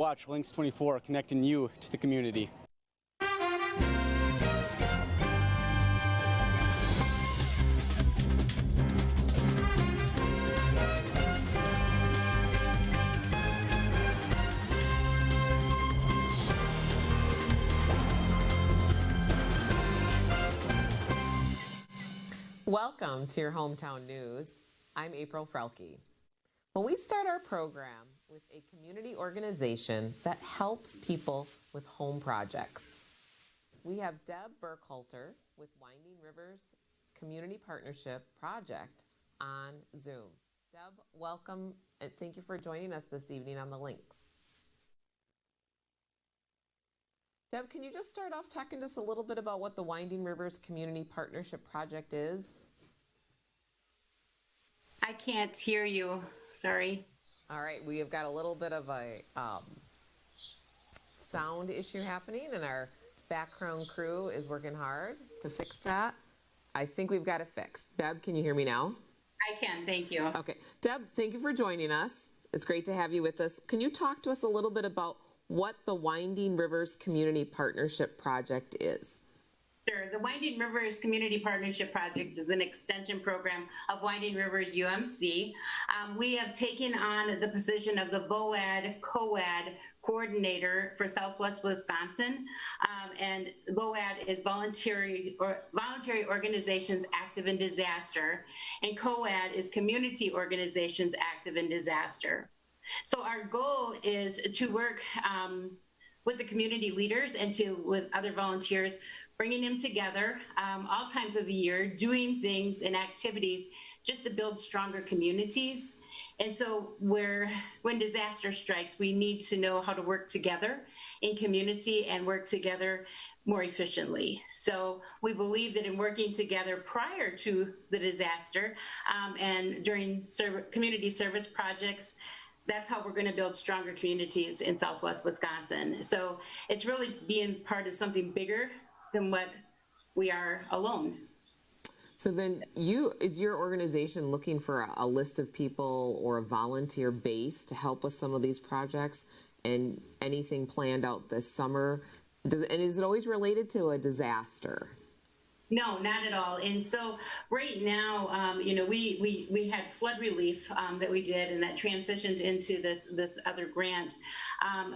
Watch Lynxx 24 connecting you to the community. Welcome to your hometown news. I'm April Frelke. Well, we start our program with a community organization that helps people with home projects. We have Deb Burkhalter with Winding Rivers Community Partnership Project on Zoom. Deb, welcome and thank you for joining us this evening on the Lynxx. Deb, can you just start off talking to us a little bit about what the Winding Rivers Community Partnership Project is? I can't hear you, sorry. All right, we have got a little bit of a sound issue happening, and our background crew is working hard to fix that. I think we've got it fixed. Deb, can you hear me now? I can, thank you. Okay, Deb, thank you for joining us. It's great to have you with us. Can you talk to us a little bit about what the Winding Rivers Community Partnership Project is? Sure. The Winding Rivers Community Partnership Project is an extension program of Winding Rivers UMC. We have taken on the position of the VOAD COAD coordinator for Southwest Wisconsin, and VOAD is voluntary organizations active in disaster, and COAD is community organizations active in disaster. So our goal is to work with the community leaders and with other volunteers, bringing them together all times of the year, doing things and activities just to build stronger communities. And so when disaster strikes, we need to know how to work together in community and work together more efficiently. So we believe that in working together prior to the disaster and during community service projects, that's how we're going to build stronger communities in Southwest Wisconsin. So it's really being part of something bigger than what we are alone. So then is your organization looking for a list of people or a volunteer base to help with some of these projects, and anything planned out this summer? And is it always related to a disaster? No, not at all. And so right now, we had flood relief that we did, and that transitioned into this other grant.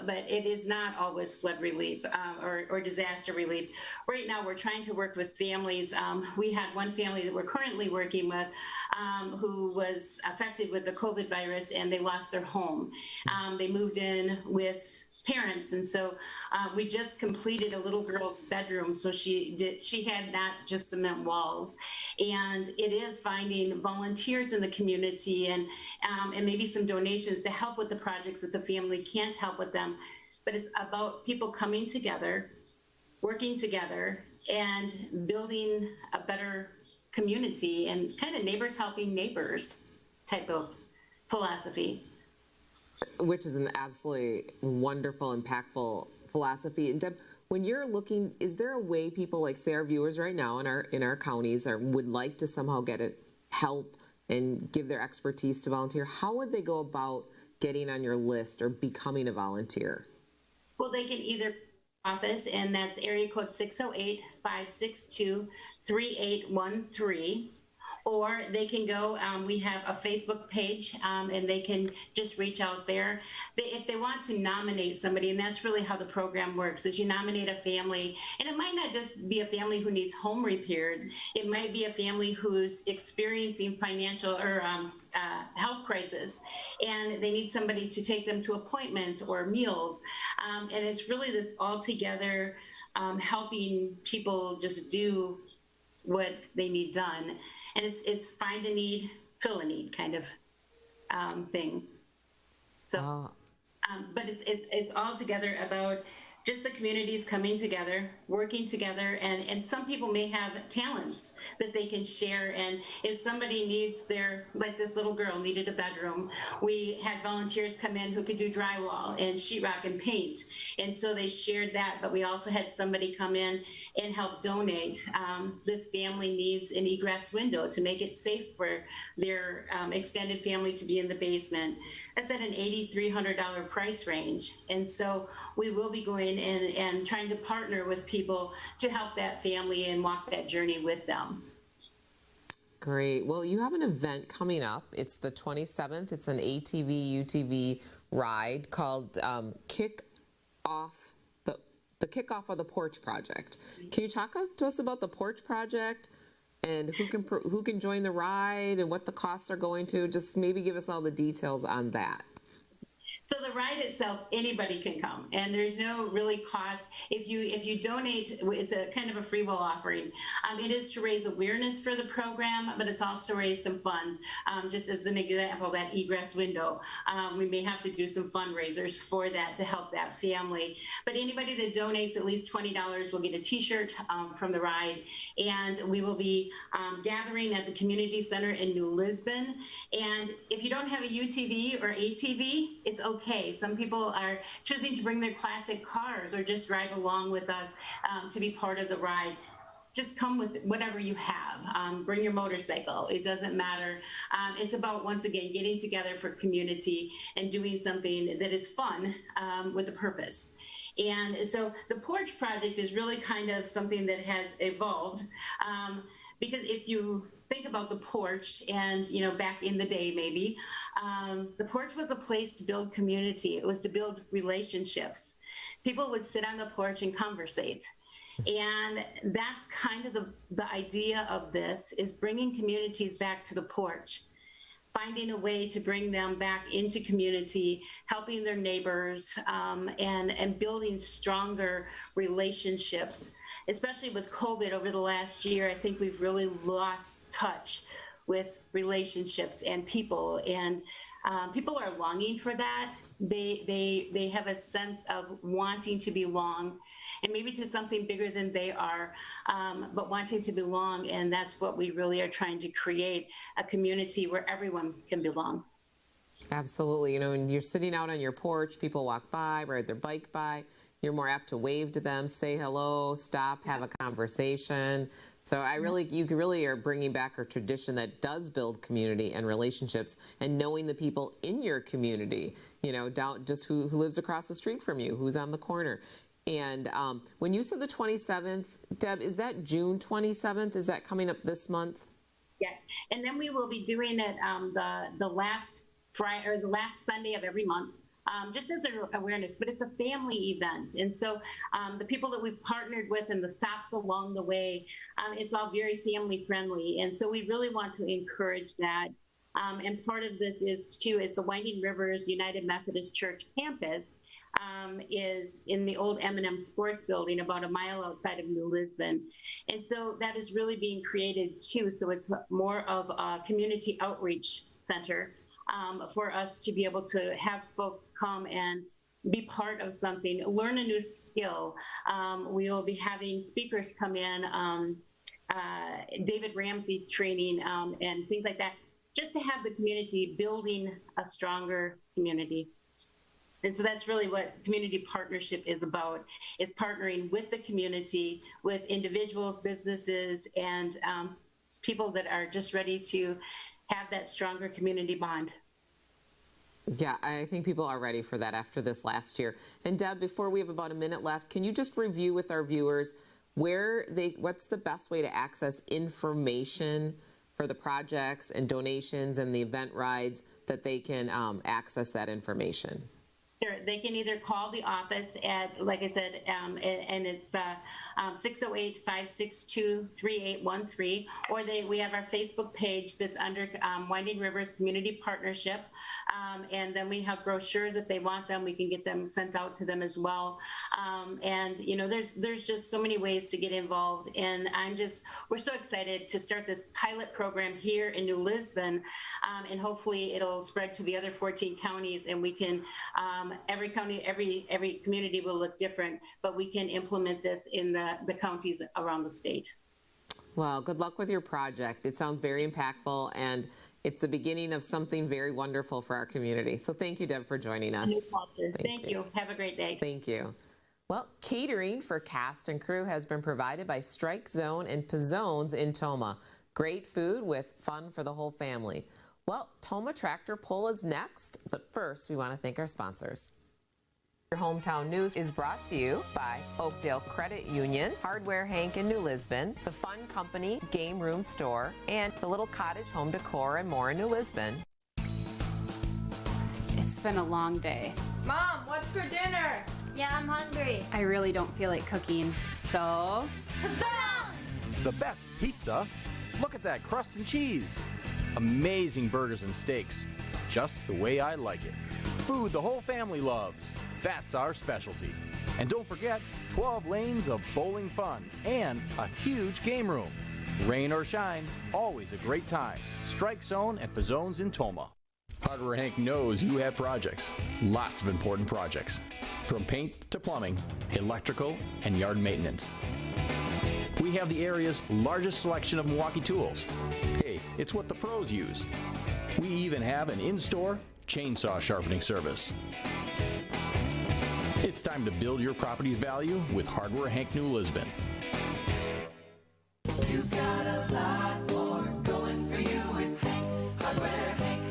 But it is not always flood relief or disaster relief. Right now, we're trying to work with families. We had one family that we're currently working with who was affected with the COVID virus, and they lost their home. They moved in with parents, and so we just completed a little girl's bedroom, so she had not just cement walls. And it is finding volunteers in the community and maybe some donations to help with the projects that the family can't help with them. But it's about people coming together, working together, and building a better community and kind of neighbors helping neighbors type of philosophy. Which is an absolutely wonderful, impactful philosophy. And Deb, when you're looking, is there a way people, like say our viewers right now in our counties would like to somehow get help and give their expertise to volunteer? How would they go about getting on your list or becoming a volunteer? Well, they can either office, and that's area code 608-562-3813. Or they can go, we have a Facebook page, and they can just reach out there. If they want to nominate somebody, and that's really how the program works, is you nominate a family, and it might not just be a family who needs home repairs. It might be a family who's experiencing financial or health crisis, and they need somebody to take them to appointments or meals. And it's really this all together helping people just do what they need done. And it's find a need, fill a need kind of thing. So, but it's all together about just the communities coming together, working together, and some people may have talents that they can share. And if somebody needs like this little girl needed a bedroom, we had volunteers come in who could do drywall and sheetrock and paint. And so they shared that, but we also had somebody come in and help donate. This family needs an egress window to make it safe for their extended family to be in the basement. That's at an $8,300 price range. And so we will be going in and trying to partner with people to help that family and walk that journey with them. Great. Well, you have an event coming up. It's the 27th. It's an ATV UTV ride called the kickoff of the Porch Project. Can you talk to us about the Porch Project and who can join the ride and what the costs are going to? Just maybe give us all the details on that. So the ride itself, anybody can come, and there's no really cost. If you donate, it's a kind of a free will offering. It is to raise awareness for the program, but it's also to raise some funds. Just as an example, that egress window, we may have to do some fundraisers for that to help that family. But anybody that donates at least $20 will get a T-shirt from the ride, and we will be gathering at the community center in New Lisbon. And if you don't have a UTV or ATV, it's okay. Some people are choosing to bring their classic cars or just drive along with us to be part of the ride. Just come with whatever you have. Bring your motorcycle. It doesn't matter. It's about, once again, getting together for community and doing something that is fun with a purpose. And so the Porch Project is really kind of something that has evolved because if you think about the porch and, back in the day, maybe, the porch was a place to build community. It was to build relationships. People would sit on the porch and conversate. And that's kind of the idea of this, is bringing communities back to the porch, finding a way to bring them back into community, helping their neighbors, and building stronger relationships. Especially with COVID over the last year, I think we've really lost touch with relationships and people, and people are longing for that. They have a sense of wanting to belong, and maybe to something bigger than they are, but wanting to belong. And that's what we really are trying to create, a community where everyone can belong. Absolutely. When you're sitting out on your porch, people walk by, ride their bike by. You're more apt to wave to them, say hello, stop, have a conversation. So you really are bringing back a tradition that does build community and relationships, and knowing the people in your community, down just who lives across the street from you, who's on the corner. And when you said the 27th, Deb, is that June 27th? Is that coming up this month? Yeah, and then we will be doing it the last Friday or the last Sunday of every month. Just as an awareness, but it's a family event. And so the people that we've partnered with and the stops along the way, it's all very family friendly. And so we really want to encourage that. And part of this is the Winding Rivers United Methodist Church campus is in the old M&M Sports Building about a mile outside of New Lisbon. And so that is really being created too. So it's more of a community outreach center for us to be able to have folks come and be part of something, learn a new skill. We will be having speakers come in, David Ramsey training and things like that, just to have the community building a stronger community. And so that's really what community partnership is about, is partnering with the community, with individuals, businesses, and people that are just ready to have that stronger community bond. Yeah, I think people are ready for that after this last year. And Deb, before we have about a minute left, can you just review with our viewers what's the best way to access information for the projects and donations and the event rides that they can access that information? Sure. They can either call the office at, like I said, and it's 608-562-3813, or we have our Facebook page that's under Winding Rivers Community Partnership, and then we have brochures if they want them. We can get them sent out to them as well. And there's just so many ways to get involved, and we're so excited to start this pilot program here in New Lisbon, and hopefully it'll spread to the other 14 counties, and we can Every county, every community will look different, but we can implement this in the counties around the state. Well, good luck with your project. It sounds very impactful, and it's the beginning of something very wonderful for our community. So thank you, Deb, for joining us. Thank you. Have a great day. Thank you. Well, catering for cast and crew has been provided by Strike Zone and Pizzones in Tomah. Great food with fun for the whole family. Well, Tomah Tractor Pull is next, but first we want to thank our sponsors. Your hometown news is brought to you by Oakdale Credit Union, Hardware Hank in New Lisbon, The Fun Company Game Room Store, and the Little Cottage Home Decor and more in New Lisbon. It's been a long day. Mom, what's for dinner? Yeah, I'm hungry. I really don't feel like cooking, so... Pizza! The best pizza? Look at that crust and cheese. Amazing burgers and steaks. Just the way I like it. Food the whole family loves. That's our specialty. And don't forget, 12 lanes of bowling fun and a huge game room. Rain or shine, always a great time. Strike Zone and Pizzones in Tomah. Hardware Hank knows you have projects. Lots of important projects. From paint to plumbing, electrical, and yard maintenance. We have the area's largest selection of Milwaukee tools. Hey, it's what the pros use. We even have an in-store chainsaw sharpening service. It's time to build your property's value with Hardware Hank New Lisbon. You've got a lot more going for you with Hank, Hardware Hank.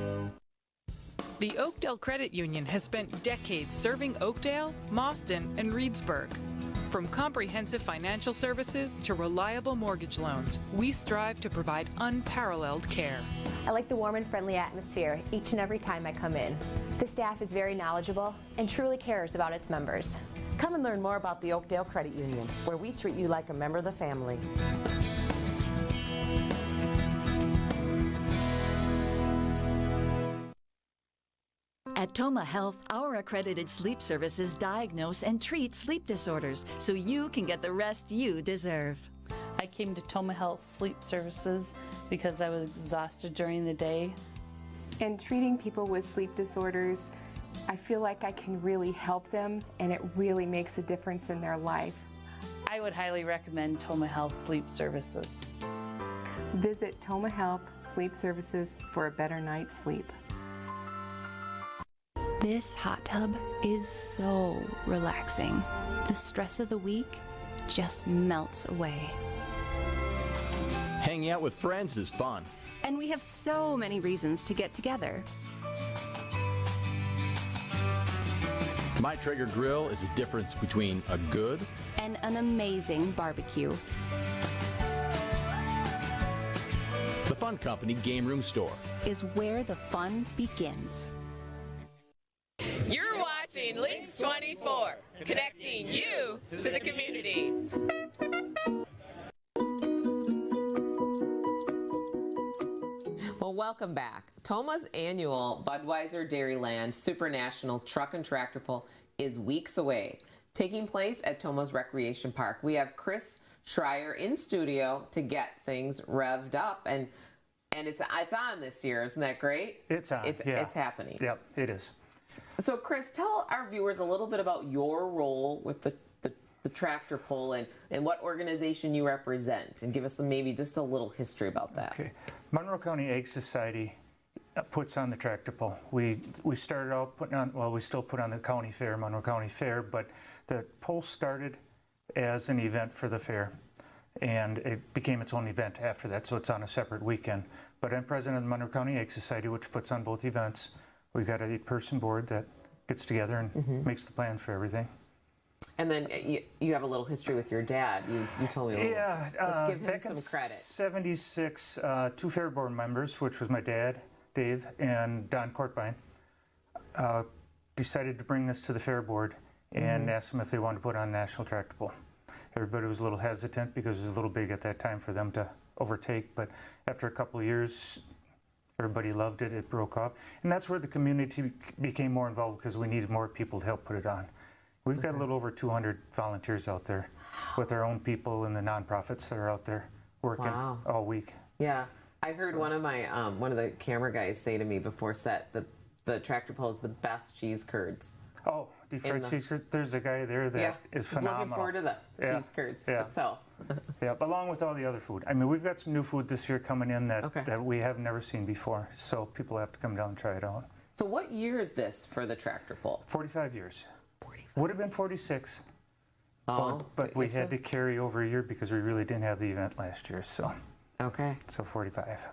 The Oakdale Credit Union has spent decades serving Oakdale, Mauston, and Reedsburg. From comprehensive financial services to reliable mortgage loans, we strive to provide unparalleled care. I like the warm and friendly atmosphere each and every time I come in. The staff is very knowledgeable and truly cares about its members. Come and learn more about the Oakdale Credit Union, where we treat you like a member of the family. At Tomah Health, our accredited sleep services diagnose and treat sleep disorders so you can get the rest you deserve. I came to Tomah Health Sleep Services because I was exhausted during the day. And treating people with sleep disorders, I feel like I can really help them, and it really makes a difference in their life. I would highly recommend Tomah Health Sleep Services. Visit Tomah Health Sleep Services for a better night's sleep. This hot tub is so relaxing. The stress of the week just melts away. Hanging out with friends is fun. And we have so many reasons to get together. My Traeger grill is the difference between a good and an amazing barbecue. The Fun Company Game Room Store is where the fun begins. You're watching Lynxx 24, connecting you to the community. Well, welcome back. Tomah's annual Budweiser Dairyland Supernational Truck and Tractor Pull is weeks away, taking place at Tomah's Recreation Park. We have Chris Schreier in studio to get things revved up, and it's on this year. Isn't that great? It's on. It's happening. Yep, it is. So, Chris, tell our viewers a little bit about your role with the tractor pull and what organization you represent, and give us maybe just a little history about that. Okay. Monroe County Ag Society puts on the tractor pull. We started out putting on, well, we still put on the county fair, Monroe County Fair, but the pull started as an event for the fair, and it became its own event after that, so it's on a separate weekend. But I'm president of the Monroe County Ag Society, which puts on both events. We've got an 8-person board that gets together and makes the plan for everything. And then you have a little history with your dad. You told me a little. Yeah, let's give him back some in credit. '76, 2 fair board members, which was my dad, Dave, and Don Courtbine, decided to bring this to the fair board and ask them if they wanted to put on National Tractor Pull. Everybody was a little hesitant because it was a little big at that time for them to overtake, but after a couple of years, everybody loved it. It broke off, and that's where the community became more involved because we needed more people to help put it on. We've got a little over 200 volunteers out there with our own people and the nonprofits that are out there working all week. Yeah, I heard one of the camera guys say to me before set that the tractor pull is the best cheese curds. Oh, deep fried cheese curds. There's a guy there that is phenomenal. Looking forward to the cheese curds itself. Yeah, along with all the other food. I mean, we've got some new food this year coming in that we have never seen before, so people have to come down and try it out. So what year is this for the tractor pull? 45 years. 45. Would have been 46. Oh, but we had to carry over a year because we really didn't have the event last year, so. Okay. So 45.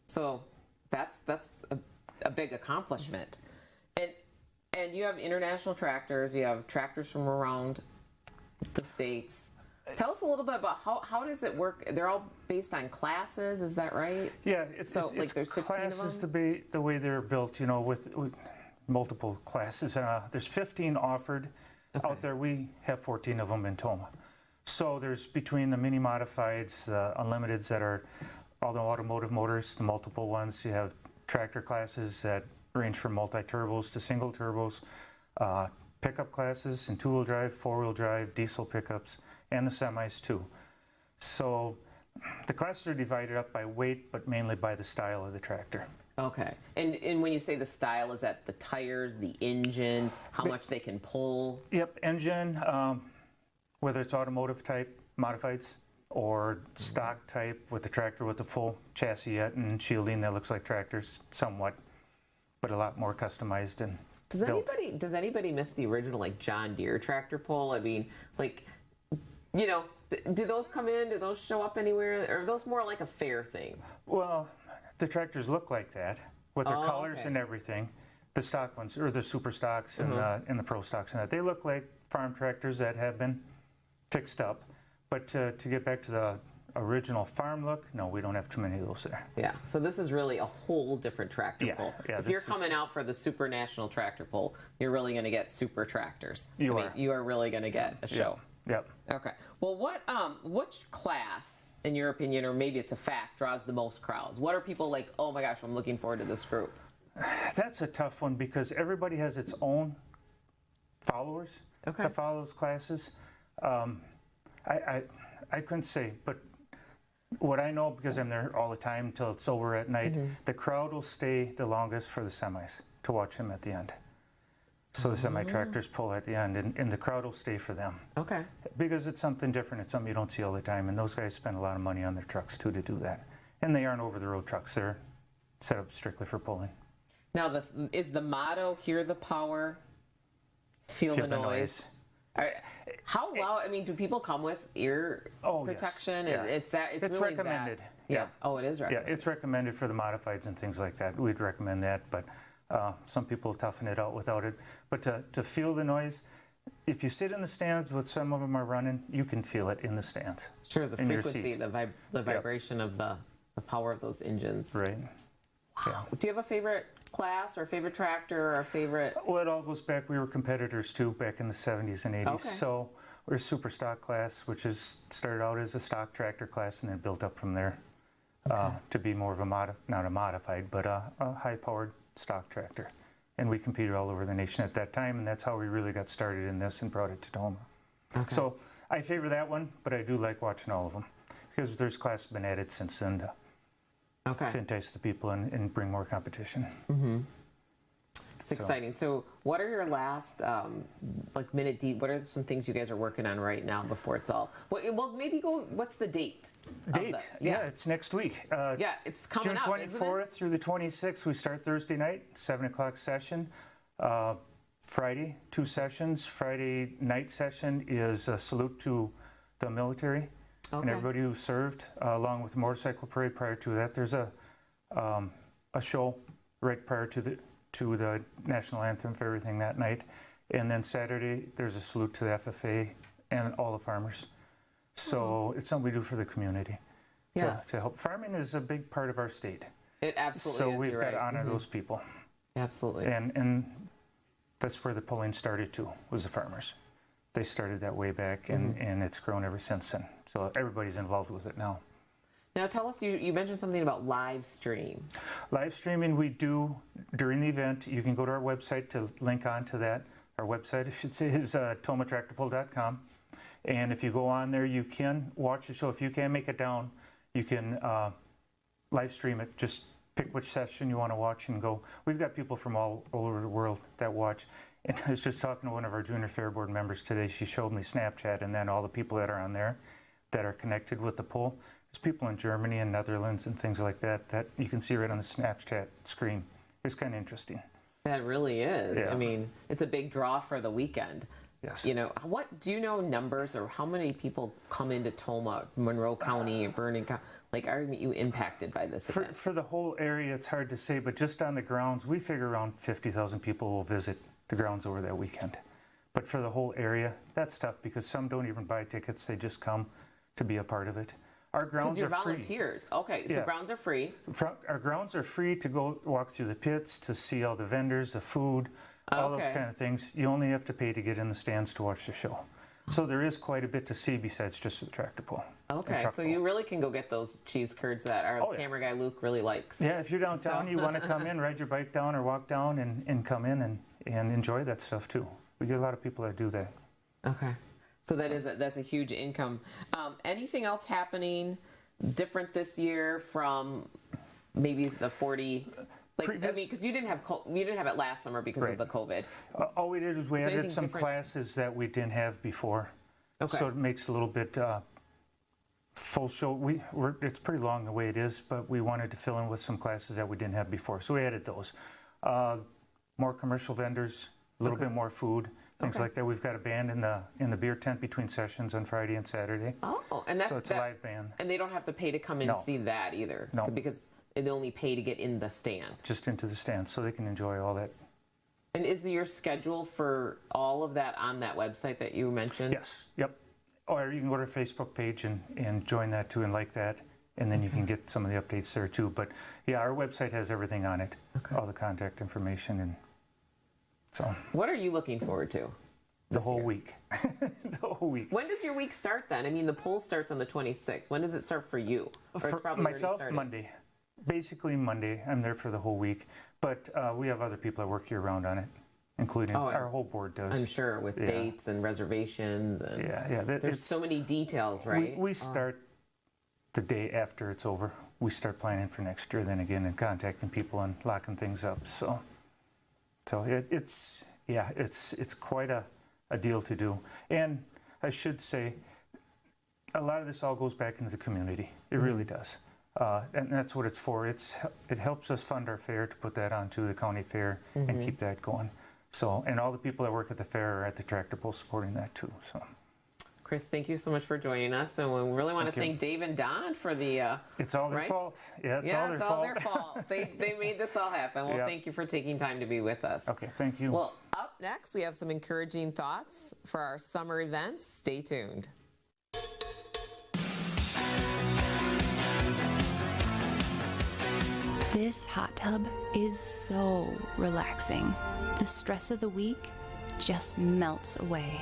So that's a big accomplishment. And you have international tractors, you have tractors from around the states. Tell us a little bit about how does it work? They're all based on classes, is that right? Yeah, it's there's 15 classes of them? the way they're built, you know, with multiple classes. There's 15 offered out there. We have 14 of them in Toma. So there's between the mini modifieds, the unlimiteds that are all the automotive motors, the multiple ones. You have tractor classes that range from multi-turbos to single turbos, pickup classes and two-wheel drive, four-wheel drive, diesel pickups, and the semis too. So the classes are divided up by weight, but mainly by the style of the tractor. Okay. And when you say the style, is that the tires, the engine, how much they can pull? Yep, engine, whether it's automotive type modifieds or stock type with the tractor with the full chassis yet and shielding that looks like tractors somewhat, but a lot more customized and Does anybody miss the original like John Deere tractor pull? I mean, like, you know, do those come in? Do those show up anywhere? Or are those more like a fair thing? Well, the tractors look like that with their colors and everything. The stock ones, or the super stocks and the pro stocks and that, they look like farm tractors that have been fixed up. But to get back to the original farm look, no, we don't have too many of those there. Yeah, so this is really a whole different tractor pull. Yeah, if you're coming out for the Super National Tractor Pull, you're really going to get super tractors. You are. You are really going to get a show. Yep. Okay. Well, which class, in your opinion, or maybe it's a fact, draws the most crowds? What are people like, oh my gosh, I'm looking forward to this group? That's a tough one because everybody has its own followers that follow those classes. I couldn't say, but what I know, because I'm there all the time until it's over at night, the crowd will stay the longest for the semis to watch them at the end. So the semi-tractors pull at the end, and the crowd will stay for them. Okay. Because it's something different. It's something you don't see all the time, and those guys spend a lot of money on their trucks, too, to do that. And they aren't over-the-road trucks. They're set up strictly for pulling. Now, is the motto, hear the power, feel the noise? How loud? I mean, do people come with ear protection? Yes. Yeah. It's really recommended. That. Yeah. Oh, it is recommended. Yeah, it's recommended for the modifieds and things like that. We'd recommend that, but some people toughen it out without it. But to feel the noise, if you sit in the stands with some of them are running, you can feel it in the stands. Sure, the frequency, the vibration of the power of those engines. Right. Wow. Yeah. Do you have a favorite class or a favorite tractor or a favorite? Well, it all goes back. We were competitors too back in the 70s and 80s. Okay. So we're a super stock class, which is started out as a stock tractor class and then built up from there to be more of a not a modified, but a high-powered stock tractor. And we competed all over the nation at that time, and that's how we really got started in this and brought it to Toma. Okay. So I favor that one, but I do like watching all of them because there's classes been added since then to entice the people and bring more competition. It's exciting. So what are your last, minute deep, what are some things you guys are working on right now before it's all, well maybe what's the date? Yeah, it's next week. It's coming up, June 24th through the 26th. We start Thursday night, 7 o'clock session. Friday, 2 sessions. Friday night session is a salute to the military and everybody who served, along with the motorcycle parade prior to that. There's a show right prior to the national anthem for everything that night. And then Saturday, there's a salute to the FFA and all the farmers. So it's something we do for the community to help. Farming is a big part of our state. It absolutely is. So we've got to honor those people. Absolutely. And that's where the pulling started too, was the farmers. They started that way back, and it's grown ever since then. So everybody's involved with it now. Now tell us, you mentioned something about live stream. Live streaming we do during the event. You can go to our website to link on to that. Our website, I should say, is tomatractorpull.com. And if you go on there, you can watch the show. If you can't make it down, you can live stream it. Just pick which session you want to watch and go. We've got people from all over the world that watch. And I was just talking to one of our junior fair board members today. She showed me Snapchat, and then all the people that are on there that are connected with the poll. There's people in Germany and Netherlands and things like that that you can see right on the Snapchat screen. It's kind of interesting. That really is. Yeah. I mean, it's a big draw for the weekend. Yes. You know, what do you know numbers or how many people come into Tomah, Monroe County, Vernon County? Like, are you impacted by this event? For the whole area, it's hard to say, but just on the grounds, we figure around 50,000 people will visit the grounds over that weekend. But for the whole area, that's tough because some don't even buy tickets. They just come to be a part of it. Our grounds are free. You're volunteers. Okay, so grounds are free. Our grounds are free to go walk through the pits, to see all the vendors, the food, all those kind of things. You only have to pay to get in the stands to watch the show. So there is quite a bit to see besides just the tractor pull. Okay, so you really can go get those cheese curds that our camera guy Luke really likes. Yeah, if you're downtown, you want to come in, ride your bike down or walk down and come in and enjoy that stuff too. We get a lot of people that do that. Okay. So that's a huge income. Anything else happening different this year from maybe the 40? Like, I mean, because you didn't have it last summer because of the COVID. All we did is we added some classes that we didn't have before. Okay. So it makes a little bit full show. It's pretty long the way it is, but we wanted to fill in with some classes that we didn't have before. So we added those. More commercial vendors, a little bit more food. Things like that. We've got a band in the beer tent between sessions on Friday and Saturday. Oh, and so it's a live band. And they don't have to pay to come in and see that either. No, because they only pay to get in the stand. Just into the stand, so they can enjoy all that. And is your schedule for all of that on that website that you mentioned? Yes. Yep. Or you can go to our Facebook page and join that too and like that, and then you can get some of the updates there too. But yeah, our website has everything on it, all the contact information and. So, what are you looking forward to? The whole week. The whole week. When does your week start then? I mean, the poll starts on the 26th. When does it start for you? Or it's probably myself, Monday. Basically Monday. I'm there for the whole week. But we have other people that work year round on it, including our whole board does. I'm sure, with dates and reservations. And there's so many details, right? We start the day after it's over. We start planning for next year then again and contacting people and locking things up. So it's quite a deal to do. And I should say, a lot of this all goes back into the community. It really does. And that's what it's for. It helps us fund our fair to put that onto the county fair and keep that going. So, and all the people that work at the fair are at the tractor pull supporting that too. So, Chris, thank you so much for joining us, and we really want to thank Dave and Don for the. It's all their fault. Yeah, it's all their fault. They made this all happen. Well, thank you for taking time to be with us. Okay, thank you. Well, up next we have some encouraging thoughts for our summer events. Stay tuned. This hot tub is so relaxing. The stress of the week just melts away.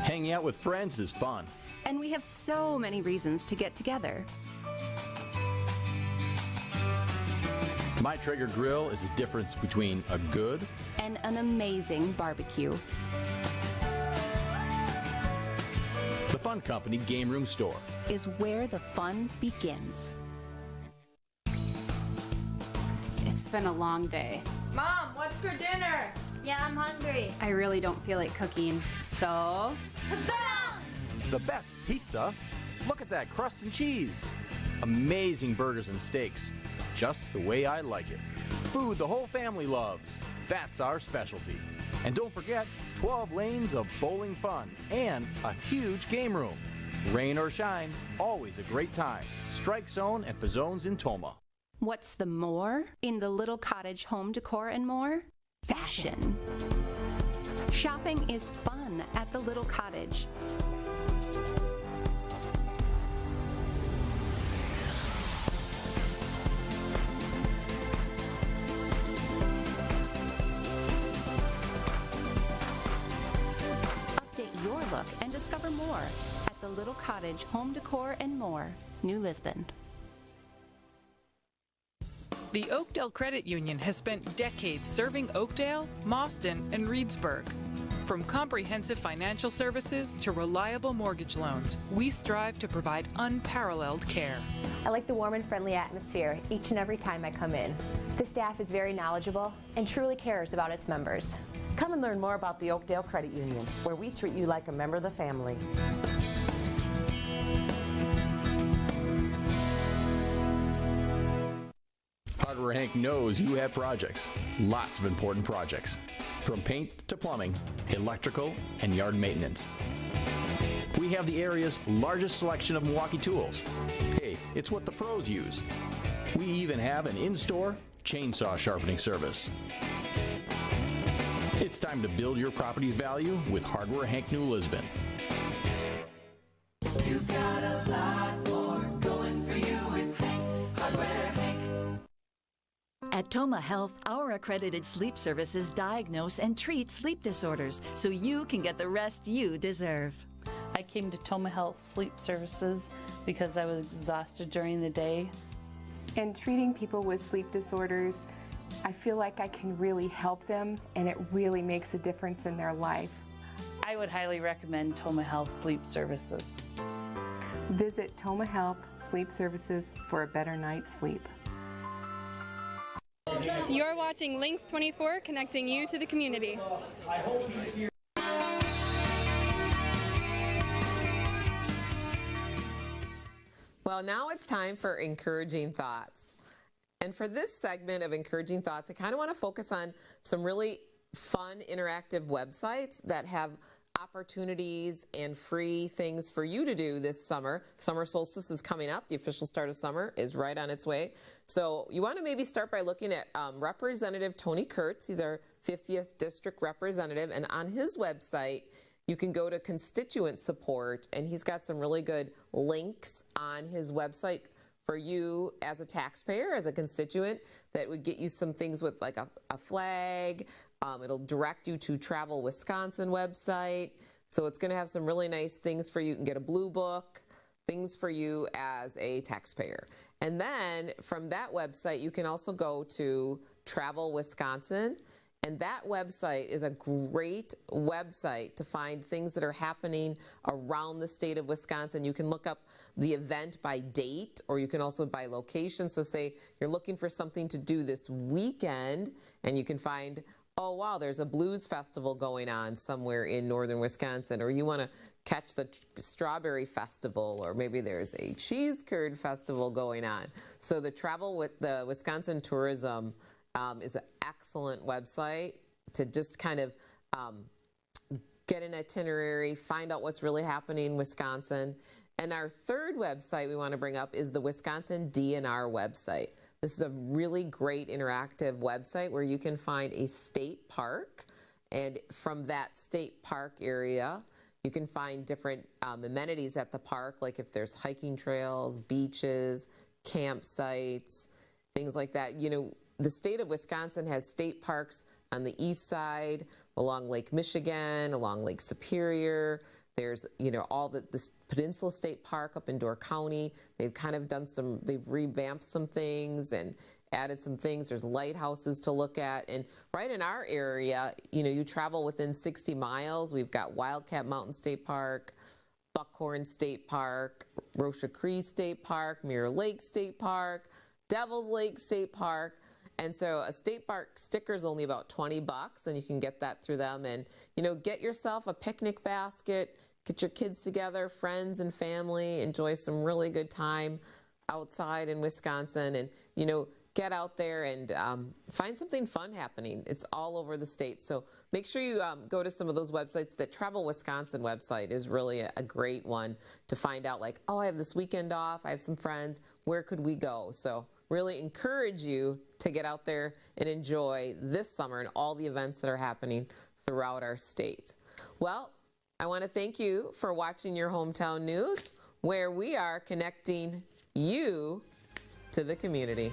Hanging out with friends is fun. And we have so many reasons to get together. My Traeger grill is the difference between a good and an amazing barbecue. The Fun Company Game Room Store is where the fun begins. It's been a long day. Mom, what's for dinner? Yeah, I'm hungry. I really don't feel like cooking, so... Croissants! The best pizza. Look at that crust and cheese. Amazing burgers and steaks. Just the way I like it. Food the whole family loves. That's our specialty. And don't forget, 12 lanes of bowling fun and a huge game room. Rain or shine, always a great time. Strike Zone and Pizzone's in Tomah. What's the more in the Little Cottage home decor and more? Fashion. Shopping is fun at the Little Cottage. Update your look and discover more at the Little Cottage home decor and more, New Lisbon. The Oakdale Credit Union has spent decades serving Oakdale, Mauston, and Reedsburg. From comprehensive financial services to reliable mortgage loans, we strive to provide unparalleled care. I like the warm and friendly atmosphere each and every time I come in. The staff is very knowledgeable and truly cares about its members. Come and learn more about the Oakdale Credit Union, where we treat you like a member of the family. Hardware Hank knows you have projects, lots of important projects, from paint to plumbing, electrical, and yard maintenance. We have the area's largest selection of Milwaukee tools. Hey, it's what the pros use. We even have an in-store chainsaw sharpening service. It's time to build your property's value with Hardware Hank New Lisbon. You've got a lot more going for you with Hank, Hardware Hank. At Toma Health, our accredited sleep services diagnose and treat sleep disorders so you can get the rest you deserve. I came to Toma Health Sleep Services because I was exhausted during the day. And treating people with sleep disorders, I feel like I can really help them, and it really makes a difference in their life. I would highly recommend Toma Health Sleep Services. Visit Toma Health Sleep Services for a better night's sleep. You're watching Lynxx 24, connecting you to the community. Well, now it's time for Encouraging Thoughts. And for this segment of Encouraging Thoughts, I kind of want to focus on some really fun, interactive websites that have opportunities and free things for you to do this summer. Summer solstice is coming up. The official start of summer is right on its way. So you want to maybe start by looking at Representative Tony Kurtz. He's our 50th district representative, and on his website, you can go to constituent support, and he's got some really good links on his website for you as a taxpayer, as a constituent, that would get you some things with like a flag. It'll direct you to Travel Wisconsin website. So it's going to have some really nice things for you. You can get a blue book, things for you as a taxpayer. And then from that website, you can also go to Travel Wisconsin. And that website is a great website to find things that are happening around the state of Wisconsin. You can look up the event by date, or you can also by location. So say you're looking for something to do this weekend, and you can find, oh wow, there's a blues festival going on somewhere in northern Wisconsin, or you want to catch the strawberry festival, or maybe there's a cheese curd festival going on. So the Travel with the Wisconsin Tourism is an excellent website to just kind of get an itinerary, find out what's really happening in Wisconsin. And our third website we want to bring up is the Wisconsin DNR website. This is a really great interactive website where you can find a state park, and from that state park area, you can find different amenities at the park, like if there's hiking trails, beaches, campsites, things like that. You know, the state of Wisconsin has state parks on the east side, along Lake Michigan, along Lake Superior. There's, you know, all this Peninsula State Park up in Door County. They've kind of done they've revamped some things and added some things. There's lighthouses to look at. And right in our area, you know, you travel within 60 miles. We've got Wildcat Mountain State Park, Buckhorn State Park, Rocha Cree State Park, Mirror Lake State Park, Devil's Lake State Park. And so a state park sticker is only about $20, and you can get that through them. And, you know, get yourself a picnic basket, get your kids together, friends and family, enjoy some really good time outside in Wisconsin, and, you know, get out there and find something fun happening. It's all over the state. So make sure you go to some of those websites. The Travel Wisconsin website is really a great one to find out, like, oh, I have this weekend off, I have some friends, where could we go? So really encourage you to get out there and enjoy this summer and all the events that are happening throughout our state. Well, I want to thank you for watching Your Hometown News, where we are connecting you to the community.